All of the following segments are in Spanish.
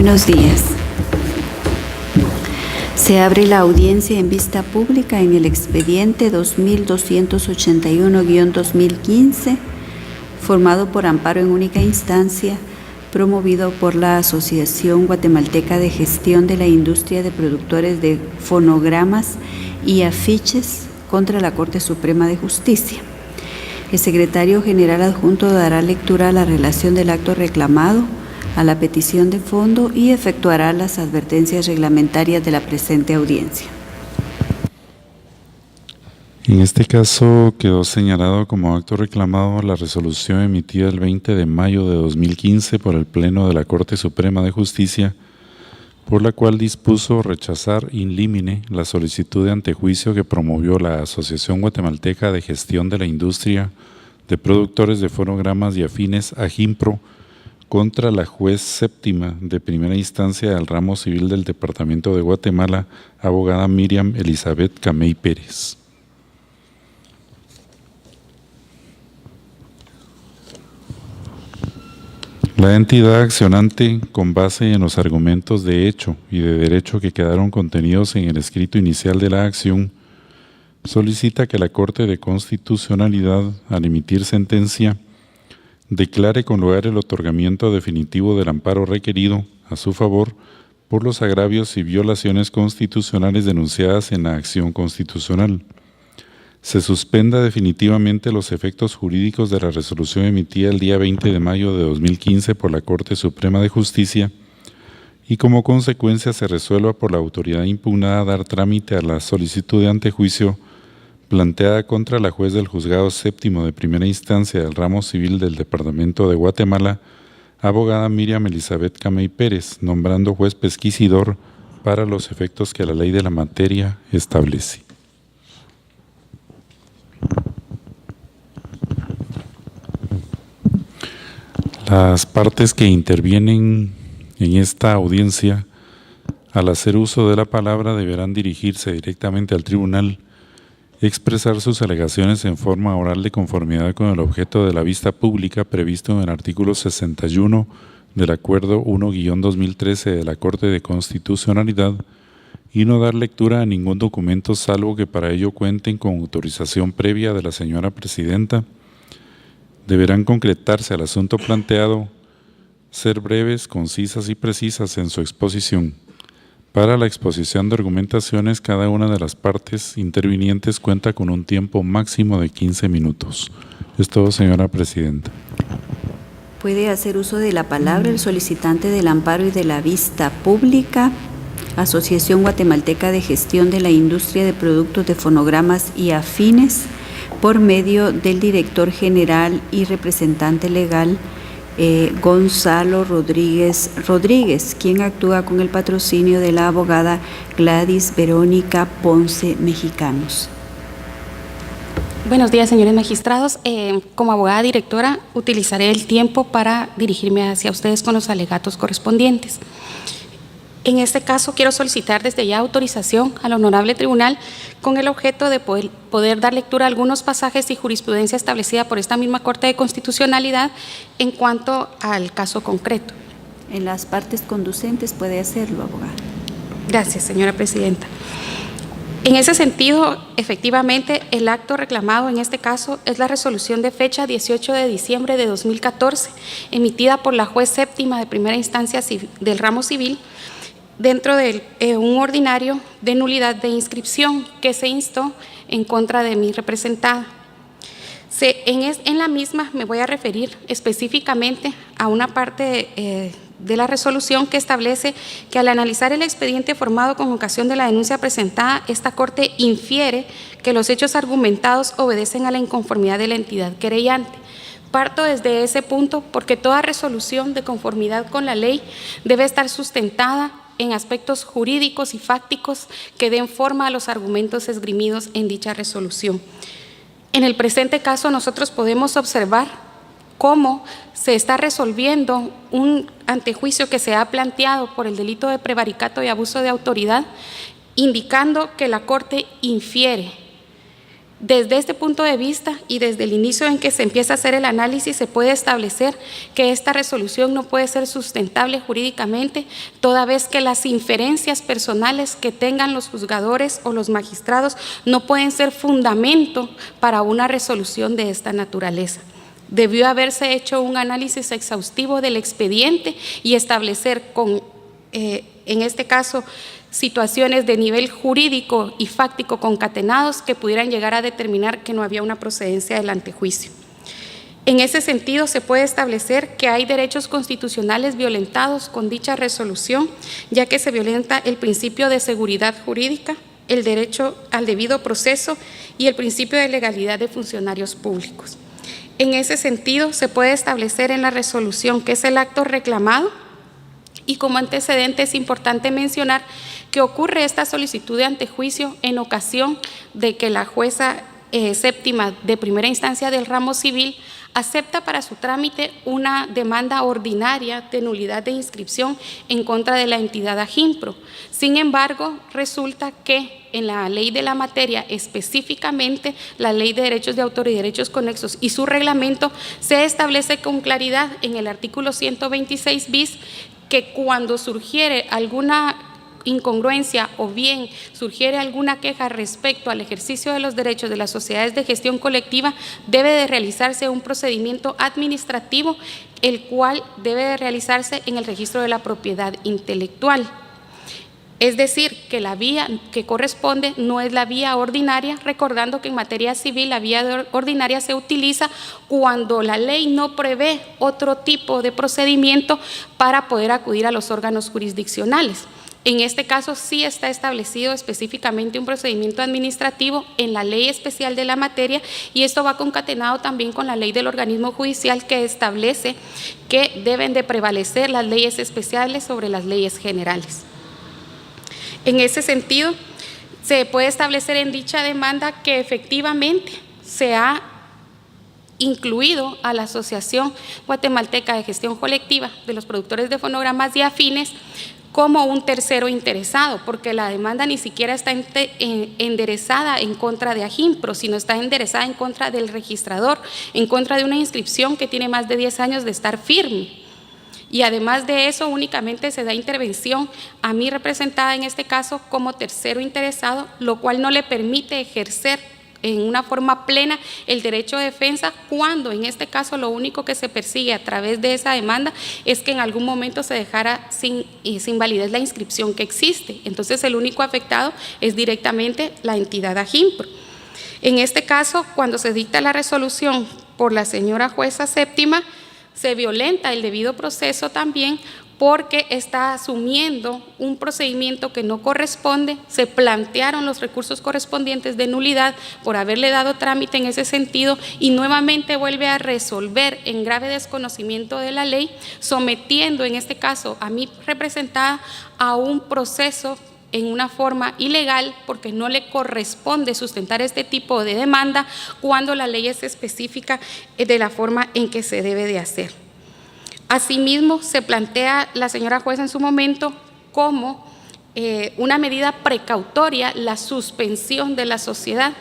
Buenos días. Se abre la audiencia en vista pública en el expediente 2281-2015, formado por amparo en única instancia, promovido por la Asociación Guatemalteca de Gestión de la Industria de Productores de Fonogramas y Afiches contra la Corte Suprema de Justicia. El secretario general adjunto dará lectura a la relación del acto reclamado, a la petición de fondo y efectuará las advertencias reglamentarias de la presente audiencia. En este caso quedó señalado como acto reclamado la resolución emitida el 20 de mayo de 2015 por el Pleno de la Corte Suprema de Justicia, por la cual dispuso rechazar in limine la solicitud de antejuicio que promovió la Asociación Guatemalteca de Gestión de la Industria de Productores de Fonogramas y Afines, AGIMPRO, contra la juez séptima de primera instancia del ramo civil del Departamento de Guatemala, abogada Miriam Elizabeth Camey Pérez. La entidad accionante, con base en los argumentos de hecho y de derecho que quedaron contenidos en el escrito inicial de la acción, solicita que la Corte de Constitucionalidad, al emitir sentencia, declare con lugar el otorgamiento definitivo del amparo requerido a su favor por los agravios y violaciones constitucionales denunciadas en la acción constitucional. Se suspenda definitivamente los efectos jurídicos de la resolución emitida el día 20 de mayo de 2015 por la Corte Suprema de Justicia y como consecuencia se resuelva por la autoridad impugnada dar trámite a la solicitud de antejuicio planteada contra la juez del Juzgado Séptimo de Primera Instancia del Ramo Civil del Departamento de Guatemala, abogada Miriam Elizabeth Camey Pérez, nombrando juez pesquisidor para los efectos que la ley de la materia establece. Las partes que intervienen en esta audiencia, al hacer uso de la palabra, deberán dirigirse directamente al tribunal, expresar sus alegaciones en forma oral de conformidad con el objeto de la vista pública previsto en el artículo 61 del Acuerdo 1-2013 de la Corte de Constitucionalidad y no dar lectura a ningún documento salvo que para ello cuenten con autorización previa de la señora Presidenta. Deberán concretarse al asunto planteado, ser breves, concisas y precisas en su exposición. Para la exposición de argumentaciones, cada una de las partes intervinientes cuenta con un tiempo máximo de 15 minutos. Es todo, señora Presidenta. Puede hacer uso de la palabra el solicitante del amparo y de la vista pública, Asociación Guatemalteca de Gestión de la Industria de Productos de Fonogramas y Afines, por medio del director general y representante legal Gonzalo Rodríguez, quien actúa con el patrocinio de la abogada Gladys Verónica Ponce Mexicanos. Buenos días, señores magistrados. Como abogada directora, utilizaré el tiempo para dirigirme hacia ustedes con los alegatos correspondientes. En este caso, quiero solicitar desde ya autorización al Honorable Tribunal con el objeto de poder dar lectura a algunos pasajes y jurisprudencia establecida por esta misma Corte de Constitucionalidad en cuanto al caso concreto. En las partes conducentes puede hacerlo, abogada. Gracias, señora Presidenta. En ese sentido, efectivamente, el acto reclamado en este caso es la resolución de fecha 18 de diciembre de 2014, emitida por la juez séptima de primera instancia del ramo civil, dentro de un ordinario de nulidad de inscripción que se instó en contra de mi representada. En la misma me voy a referir específicamente a una parte de la resolución que establece que al analizar el expediente formado con ocasión de la denuncia presentada, esta Corte infiere que los hechos argumentados obedecen a la inconformidad de la entidad querellante. Parto desde ese punto porque toda resolución de conformidad con la ley debe estar sustentada en aspectos jurídicos y fácticos que den forma a los argumentos esgrimidos en dicha resolución. En el presente caso, nosotros podemos observar cómo se está resolviendo un antejuicio que se ha planteado por el delito de prevaricato y abuso de autoridad, indicando que la Corte infiere Desde este punto de vista y desde el inicio en que se empieza a hacer el análisis, se puede establecer que esta resolución no puede ser sustentable jurídicamente, toda vez que las inferencias personales que tengan los juzgadores o los magistrados no pueden ser fundamento para una resolución de esta naturaleza. Debió haberse hecho un análisis exhaustivo del expediente y establecer en este caso, situaciones de nivel jurídico y fáctico concatenados que pudieran llegar a determinar que no había una procedencia del antejuicio. En ese sentido, se puede establecer que hay derechos constitucionales violentados con dicha resolución, ya que se violenta el principio de seguridad jurídica, el derecho al debido proceso y el principio de legalidad de funcionarios públicos. En ese sentido, se puede establecer en la resolución que es el acto reclamado, y como antecedente es importante mencionar que ocurre esta solicitud de antejuicio en ocasión de que la jueza séptima de primera instancia del ramo civil acepta para su trámite una demanda ordinaria de nulidad de inscripción en contra de la entidad Aginpro. Sin embargo, resulta que en la ley de la materia, específicamente la Ley de Derechos de Autor y Derechos Conexos y su reglamento, se establece con claridad en el artículo 126 bis que cuando surgiere alguna incongruencia o bien surgiere alguna queja respecto al ejercicio de los derechos de las sociedades de gestión colectiva, debe de realizarse un procedimiento administrativo, el cual debe de realizarse en el registro de la propiedad intelectual. Es decir, que la vía que corresponde no es la vía ordinaria, recordando que en materia civil la vía ordinaria se utiliza cuando la ley no prevé otro tipo de procedimiento para poder acudir a los órganos jurisdiccionales. En este caso sí está establecido específicamente un procedimiento administrativo en la ley especial de la materia y esto va concatenado también con la ley del organismo judicial que establece que deben de prevalecer las leyes especiales sobre las leyes generales. En ese sentido, se puede establecer en dicha demanda que efectivamente se ha incluido a la Asociación Guatemalteca de Gestión Colectiva de los Productores de Fonogramas y Afines como un tercero interesado, porque la demanda ni siquiera está enderezada en contra de Aginpro, sino está enderezada en contra del registrador, en contra de una inscripción que tiene más de 10 años de estar firme. Y además de eso, únicamente se da intervención a mi representada en este caso como tercero interesado, lo cual no le permite ejercer en una forma plena el derecho de defensa, cuando en este caso lo único que se persigue a través de esa demanda es que en algún momento se dejara sin validez la inscripción que existe. Entonces el único afectado es directamente la entidad Aginpro. En este caso, cuando se dicta la resolución por la señora jueza séptima, se violenta el debido proceso también porque está asumiendo un procedimiento que no corresponde, se plantearon los recursos correspondientes de nulidad por haberle dado trámite en ese sentido y nuevamente vuelve a resolver en grave desconocimiento de la ley, sometiendo en este caso a mi representada a un proceso en una forma ilegal porque no le corresponde sustentar este tipo de demanda cuando la ley es específica de la forma en que se debe de hacer. Asimismo, se plantea la señora jueza en su momento como una medida precautoria la suspensión de la sociedad,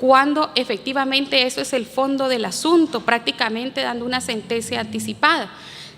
cuando efectivamente eso es el fondo del asunto, prácticamente dando una sentencia anticipada.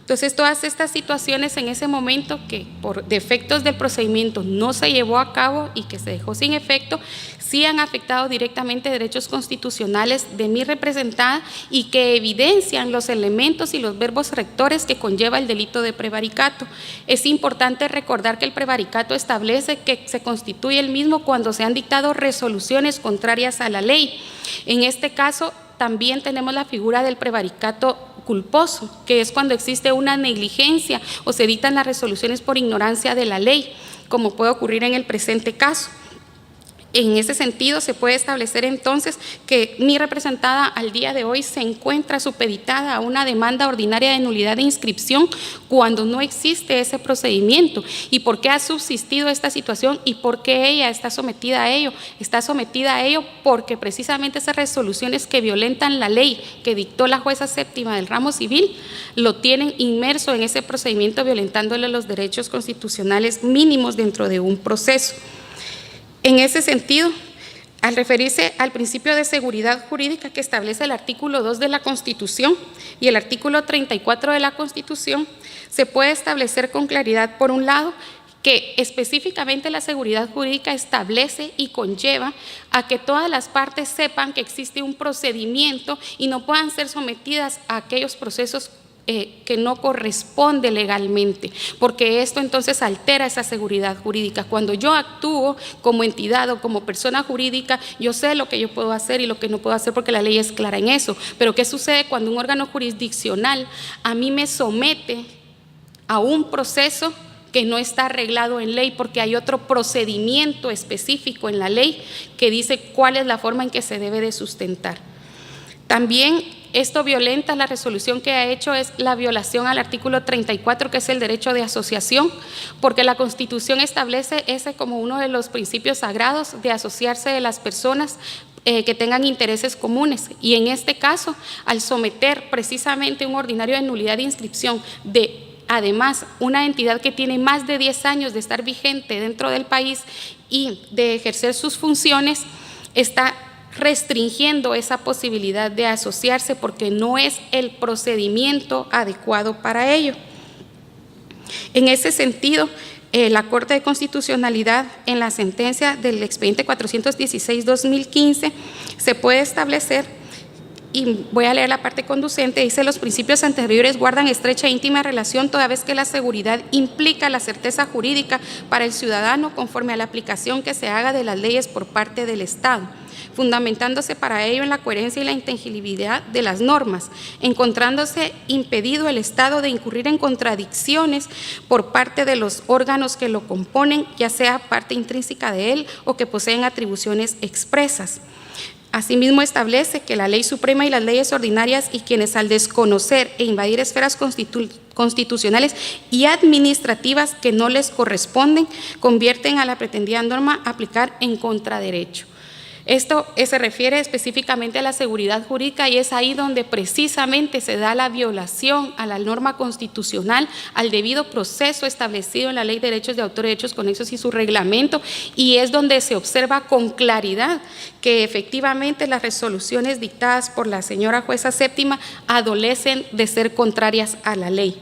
Entonces, todas estas situaciones en ese momento que por defectos del procedimiento no se llevó a cabo y que se dejó sin efecto, sí han afectado directamente derechos constitucionales de mi representada y que evidencian los elementos y los verbos rectores que conlleva el delito de prevaricato. Es importante recordar que el prevaricato establece que se constituye el mismo cuando se han dictado resoluciones contrarias a la ley. En este caso, también tenemos la figura del prevaricato culposo, que es cuando existe una negligencia o se dictan las resoluciones por ignorancia de la ley, como puede ocurrir en el presente caso. En ese sentido, se puede establecer entonces que mi representada al día de hoy se encuentra supeditada a una demanda ordinaria de nulidad de inscripción cuando no existe ese procedimiento. ¿Y por qué ha subsistido esta situación y por qué ella está sometida a ello? Está sometida a ello porque precisamente esas resoluciones que violentan la ley que dictó la jueza séptima del ramo civil lo tienen inmerso en ese procedimiento, violentándole los derechos constitucionales mínimos dentro de un proceso. En ese sentido, al referirse al principio de seguridad jurídica que establece el artículo 2 de la Constitución y el artículo 34 de la Constitución, se puede establecer con claridad, por un lado, que específicamente la seguridad jurídica establece y conlleva a que todas las partes sepan que existe un procedimiento y no puedan ser sometidas a aquellos procesos que no corresponde legalmente, porque esto entonces altera esa seguridad jurídica. Cuando yo actúo como entidad o como persona jurídica, yo sé lo que yo puedo hacer y lo que no puedo hacer porque la ley es clara en eso. Pero ¿qué sucede cuando un órgano jurisdiccional a mí me somete a un proceso que no está arreglado en ley, porque hay otro procedimiento específico en la ley que dice cuál es la forma en que se debe de sustentar? También esto violenta, la resolución que ha hecho es la violación al artículo 34, que es el derecho de asociación, porque la Constitución establece ese como uno de los principios sagrados de asociarse de las personas que tengan intereses comunes. Y en este caso, al someter precisamente un ordinario de nulidad de inscripción de además una entidad que tiene más de 10 años de estar vigente dentro del país y de ejercer sus funciones, está restringiendo esa posibilidad de asociarse porque no es el procedimiento adecuado para ello. En ese sentido, la Corte de Constitucionalidad, en la sentencia del expediente 416-2015, se puede establecer, y voy a leer la parte conducente, dice: los principios anteriores guardan estrecha e íntima relación toda vez que la seguridad implica la certeza jurídica para el ciudadano conforme a la aplicación que se haga de las leyes por parte del Estado, fundamentándose para ello en la coherencia y la inteligibilidad de las normas, encontrándose impedido el Estado de incurrir en contradicciones por parte de los órganos que lo componen, ya sea parte intrínseca de él o que poseen atribuciones expresas. Asimismo, establece que la ley suprema y las leyes ordinarias y quienes al desconocer e invadir esferas constitucionales y administrativas que no les corresponden, convierten a la pretendida norma a aplicar en contraderecho. Esto se refiere específicamente a la seguridad jurídica y es ahí donde precisamente se da la violación a la norma constitucional, al debido proceso establecido en la Ley de Derechos de Autor y Derechos Conexos y su reglamento, y es donde se observa con claridad que efectivamente las resoluciones dictadas por la señora jueza séptima adolecen de ser contrarias a la ley.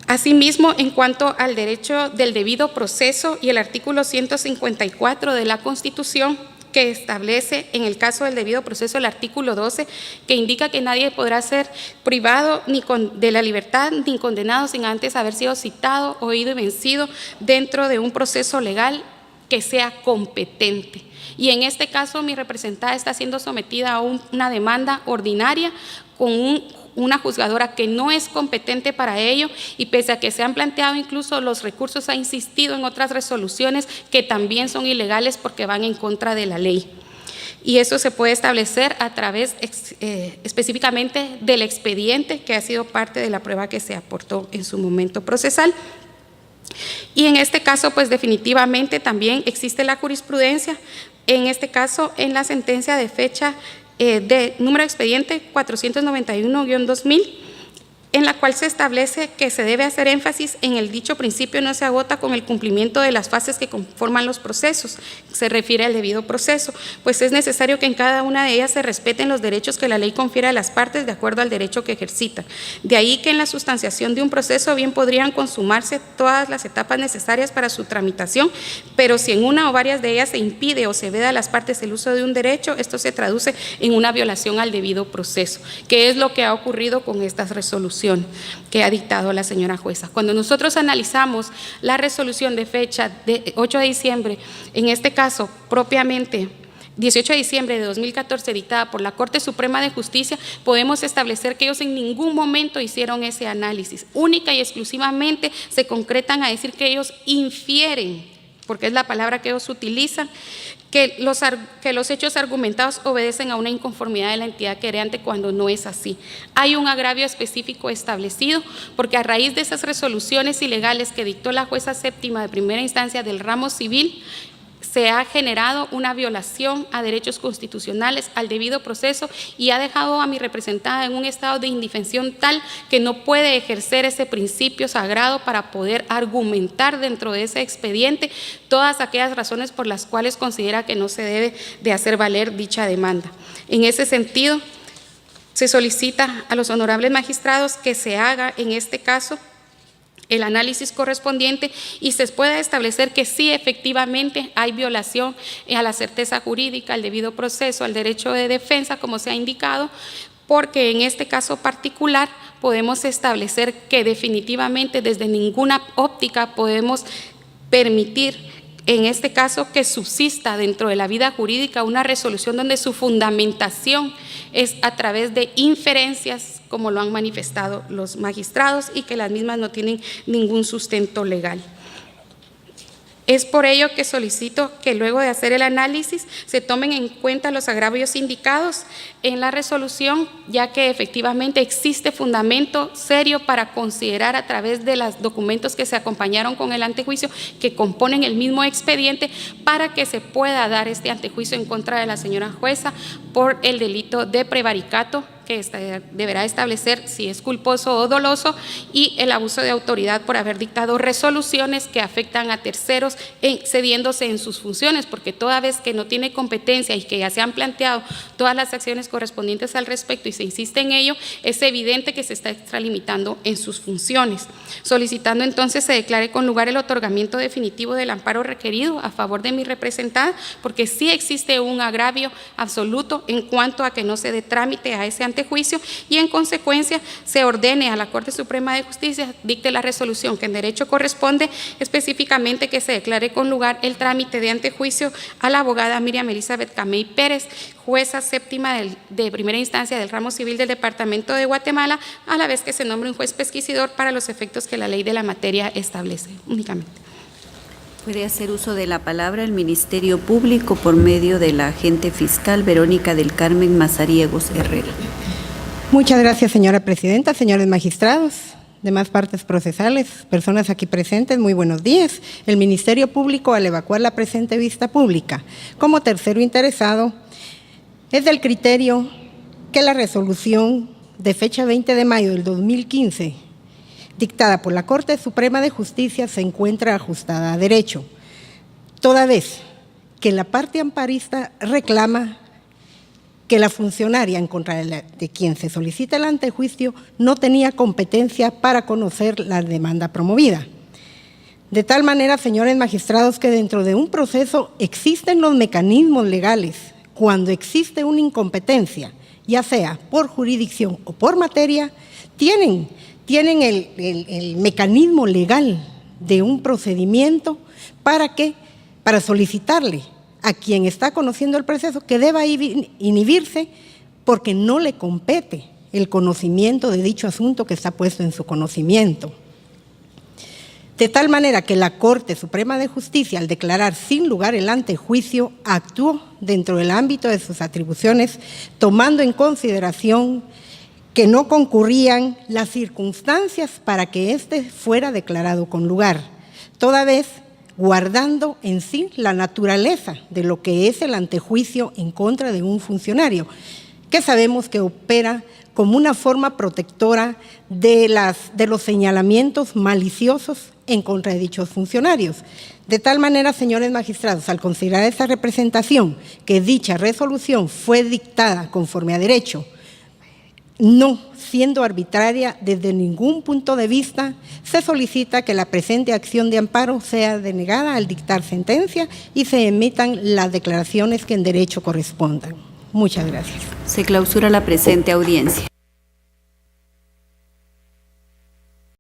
Asimismo, en cuanto al derecho del debido proceso y el artículo 154 de la Constitución, que establece en el caso del debido proceso el artículo 12, que indica que nadie podrá ser privado de la libertad ni condenado sin antes haber sido citado, oído y vencido dentro de un proceso legal que sea competente. Y en este caso mi representada está siendo sometida a una demanda ordinaria con una juzgadora que no es competente para ello, y pese a que se han planteado incluso los recursos, ha insistido en otras resoluciones que también son ilegales porque van en contra de la ley. Y eso se puede establecer a través específicamente del expediente que ha sido parte de la prueba que se aportó en su momento procesal. Y en este caso, pues definitivamente también existe la jurisprudencia, en este caso en la sentencia de fecha de número de expediente 491-2000, en la cual se establece que se debe hacer énfasis en el dicho principio no se agota con el cumplimiento de las fases que conforman los procesos, se refiere al debido proceso, pues es necesario que en cada una de ellas se respeten los derechos que la ley confiere a las partes de acuerdo al derecho que ejercitan. De ahí que en la sustanciación de un proceso bien podrían consumarse todas las etapas necesarias para su tramitación, pero si en una o varias de ellas se impide o se veda a las partes el uso de un derecho, esto se traduce en una violación al debido proceso, que es lo que ha ocurrido con estas resoluciones que ha dictado la señora jueza. Cuando nosotros analizamos la resolución de fecha de 8 de diciembre, en este caso propiamente 18 de diciembre de 2014, dictada por la Corte Suprema de Justicia, podemos establecer que ellos en ningún momento hicieron ese análisis. Única y exclusivamente se concretan a decir que ellos infieren, porque es la palabra que ellos utilizan, que los hechos argumentados obedecen a una inconformidad de la entidad querellante cuando no es así. Hay un agravio específico establecido porque a raíz de esas resoluciones ilegales que dictó la jueza séptima de primera instancia del ramo civil, se ha generado una violación a derechos constitucionales, al debido proceso, y ha dejado a mi representada en un estado de indefensión tal que no puede ejercer ese principio sagrado para poder argumentar dentro de ese expediente todas aquellas razones por las cuales considera que no se debe de hacer valer dicha demanda. En ese sentido, se solicita a los honorables magistrados que se haga en este caso el análisis correspondiente y se pueda establecer que sí, efectivamente, hay violación a la certeza jurídica, al debido proceso, al derecho de defensa, como se ha indicado, porque en este caso particular podemos establecer que definitivamente desde ninguna óptica podemos permitir en este caso que subsista dentro de la vida jurídica una resolución donde su fundamentación es a través de inferencias, como lo han manifestado los magistrados, y que las mismas no tienen ningún sustento legal. Es por ello que solicito que luego de hacer el análisis se tomen en cuenta los agravios indicados en la resolución, ya que efectivamente existe fundamento serio para considerar a través de los documentos que se acompañaron con el antejuicio, que componen el mismo expediente, para que se pueda dar este antejuicio en contra de la señora jueza por el delito de prevaricato, que deberá establecer si es culposo o doloso, y el abuso de autoridad por haber dictado resoluciones que afectan a terceros cediéndose en sus funciones, porque toda vez que no tiene competencia y que ya se han planteado todas las acciones correspondientes al respecto y se insiste en ello, es evidente que se está extralimitando en sus funciones. Solicitando entonces se declare con lugar el otorgamiento definitivo del amparo requerido a favor de mi representada, porque sí existe un agravio absoluto en cuanto a que no se dé trámite a ese antejuicio, y en consecuencia se ordene a la Corte Suprema de Justicia dicte la resolución que en derecho corresponde, específicamente que se declare con lugar el trámite de antejuicio a la abogada Miriam Elizabeth Camey Pérez, jueza séptima de primera instancia del ramo civil del Departamento de Guatemala, a la vez que se nombre un juez pesquisidor para los efectos que la ley de la materia establece únicamente. Puede hacer uso de la palabra el Ministerio Público por medio de la agente fiscal Verónica del Carmen Mazariegos Herrera. Muchas gracias, señora presidenta, señores magistrados, demás partes procesales, personas aquí presentes, muy buenos días. El Ministerio Público, al evacuar la presente vista pública como tercero interesado, es del criterio que la resolución de fecha 20 de mayo del 2015, dictada por la Corte Suprema de Justicia, se encuentra ajustada a derecho, toda vez que la parte amparista reclama que la funcionaria en contra de quien se solicita el antejuicio no tenía competencia para conocer la demanda promovida. De tal manera, señores magistrados, que dentro de un proceso existen los mecanismos legales cuando existe una incompetencia, ya sea por jurisdicción o por materia, tienen el mecanismo legal de un procedimiento para solicitarle a quien está conociendo el proceso que deba inhibirse porque no le compete el conocimiento de dicho asunto que está puesto en su conocimiento. De tal manera que la Corte Suprema de Justicia, al declarar sin lugar el antejuicio, actuó dentro del ámbito de sus atribuciones, tomando en consideración que no concurrían las circunstancias para que éste fuera declarado con lugar, toda vez guardando en sí la naturaleza de lo que es el antejuicio en contra de un funcionario, que sabemos que opera como una forma protectora de los señalamientos maliciosos en contra de dichos funcionarios. De tal manera, señores magistrados, al considerar esta representación, que dicha resolución fue dictada conforme a derecho, no siendo arbitraria desde ningún punto de vista, se solicita que la presente acción de amparo sea denegada al dictar sentencia y se emitan las declaraciones que en derecho correspondan. Muchas gracias. Se clausura la presente audiencia.